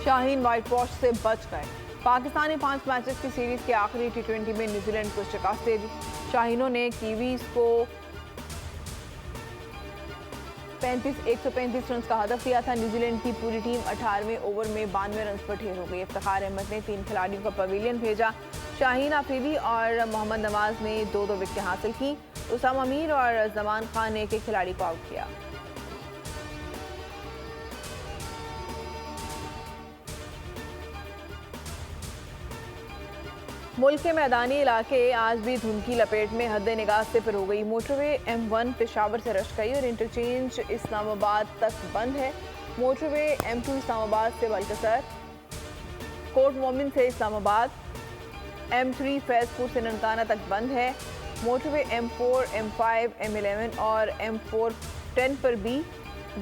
Shaheen white wash से बच गए। पाकिस्तान ने 5 मैचेस की सीरीज के आखिरी T20 में न्यूजीलैंड को शिकस्त दे दी। शाहीनों ने कीवीज को 135 रन का हदफ दिया था। न्यूजीलैंड की पूरी टीम 18वें ओवर में 92 रन पर ढेर हो गई। इफ्तिखार अहमद ने 3 खिलाड़ियों को पवेलियन भेजा। शाहीन आफरीदी और मोहम्मद नवाज ने 2-2 विकेटें हासिल की। उसामा मीर और जमान खान ने एक खिलाड़ी को आउट किया। मुल्क के मैदानी इलाके आज भी धुंध की लपेट में हद निगाह से फिर हो गई। मोटरवे M1 पेशावर से रश्कई और इंटरचेंज इस्लामाबाद तक बंद है। मोटरवे M2 इस्लामाबाद से बलकसर, कोट मोमिन से इस्लामाबाद, M3 फैजपुर से ननकाना तक बंद है। मोटरवे M4, M5, M11 और M410 पर भी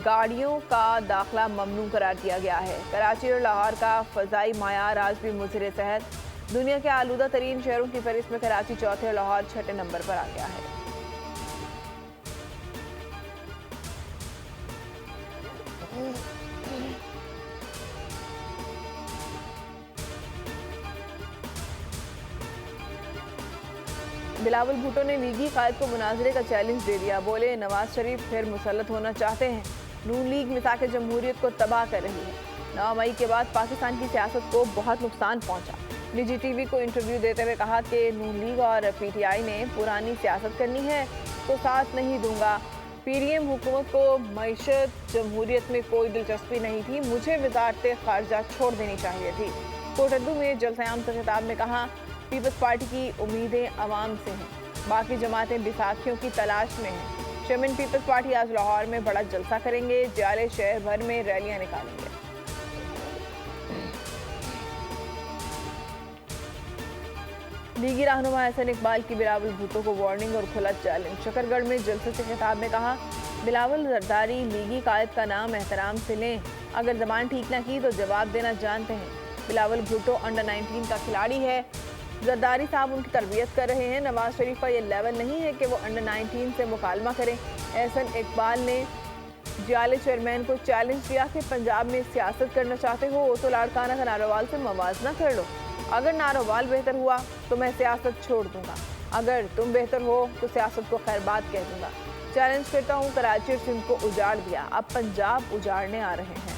गाड़ियों का दाखिला ममनू करार दिया गया है। कराची और लाहौर का फ़ज़ाई मायार आज भी मुज़र सेहत। दुनिया के आलूदा तरीन शहरों की फहरिस्त में कराची चौथे और लाहौर 6ठे नंबर पर आ गया है। बिलावल भुट्टो ने लीगी कायद को मुनाजरे का चैलेंज दे दिया। बोले, नवाज शरीफ फिर मुसल्लत होना चाहते हैं। नून लीग मिसाक जमहूरियत को तबाह कर रही है। 9 मई के बाद पाकिस्तान की सियासत को बहुत नुकसान पहुंचा। निजी टीवी को इंटरव्यू देते हुए कहा कि नून लीग और PTI ने पुरानी सियासत करनी है तो साथ नहीं दूंगा। PDM हुकूमत को मईशत जमहूरियत में कोई दिलचस्पी नहीं थी। मुझे वजारत खारजा छोड़ देनी चाहिए थी। कोटद्दू में जलसयाम से खिताब में कहा, पीपल्स पार्टी की उम्मीदें अवाम से हैं। बाकी जमातें बैसाखियों की तलाश में हैं। चेयरमैन पीपल्स पार्टी आज लाहौर में बड़ा जलसा करेंगे। जाले शहर भर में रैलियां निकालेंगे। लीगी रहनुमा हसन इकबाल की बिलावल भुट्टो को वार्निंग और खुला चैलेंज। शकरगढ़ में जलसे से खिताब में कहा, बिलावल जरदारी लीगी कायद का नाम एहतराम से लें। अगर जबान ठीक ना की तो जवाब देना जानते हैं। बिलावल भुट्टो अंडर 19 का खिलाड़ी है। जरदारी साहब उनकी तरबियत कर रहे हैं। नवाज शरीफ का ये लेवल नहीं है कि वो अंडर 19 से मुकालमा करें। हसन इकबाल ने जियाले चेयरमैन को चैलेंज दिया कि पंजाब में सियासत करना चाहते हो तो लाड़काना का नारोवाल से मवाजना कर लो। अगर नारोवाल बेहतर हुआ तो मैं सियासत छोड़ दूंगा। अगर तुम बेहतर हो तो सियासत को खैरबाद कह दूंगा। चैलेंज करता हूं, कराची और सिंध को उजाड़ दिया, अब पंजाब उजाड़ने आ रहे हैं।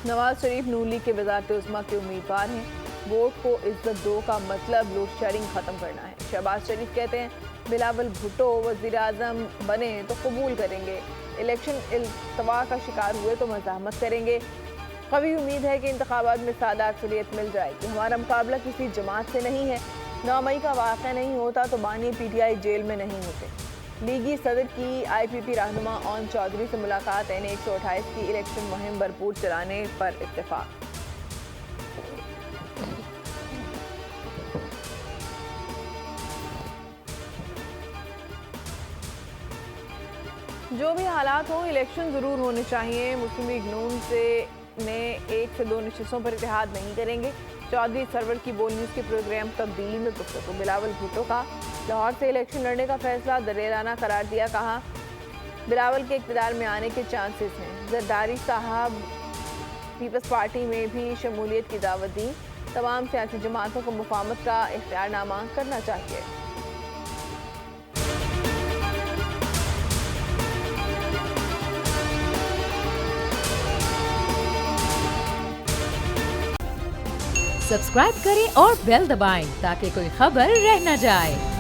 नवाज शरीफ नून लीग के वज़ारत उज़्मा के उम्मीदवार हैं। वोट को इज्जत दो का मतलब लोड शेयरिंग खत्म करना है। शहबाज शरीफ कहते हैं, बिलावल भुट्टो वज़ीर आज़म बने तो कबूल करेंगे। इलेक्शन इल्तवा का शिकार हुए तो मज़ाहमत करेंगे। कभी उम्मीद है कि इंतखाबात में सादा अक्सरियत मिल जाएगी। हमारा मुकाबला किसी जमात से नहीं है। 9 मई का वाक़या नहीं होता तो बानी PTI जेल में नहीं होते। लीगी सदर की IPP रहनुमा ओन चौधरी से मुलाकात। NA 128 की इलेक्शन मुहिम भरपूर चलाने पर इत्तेफाक। जो भी हालात हों, इलेक्शन ज़रूर होने चाहिए। मुस्लिम लीग नून ने 1 से 2 नशिस्तों पर इत्तेहाद नहीं करेंगे। चौधरी सरवर की बोल न्यूज़ के प्रोग्राम तब्दीली में गुफ्तगू। बिलावल भुट्टो का लाहौर से इलेक्शन लड़ने का फैसला दलेराना करार दिया। कहा, बिलावल के इक़्तिदार में आने के चांसेस हैं। जरदारी साहब पीपल्स पार्टी में भी शमूलियत की दावत दी। तमाम सियासी जमातों को मुफाहमत का इख्तियारनामा करना चाहिए। सब्सक्राइब करें और बेल दबाएं ताकि कोई खबर रह न जाए।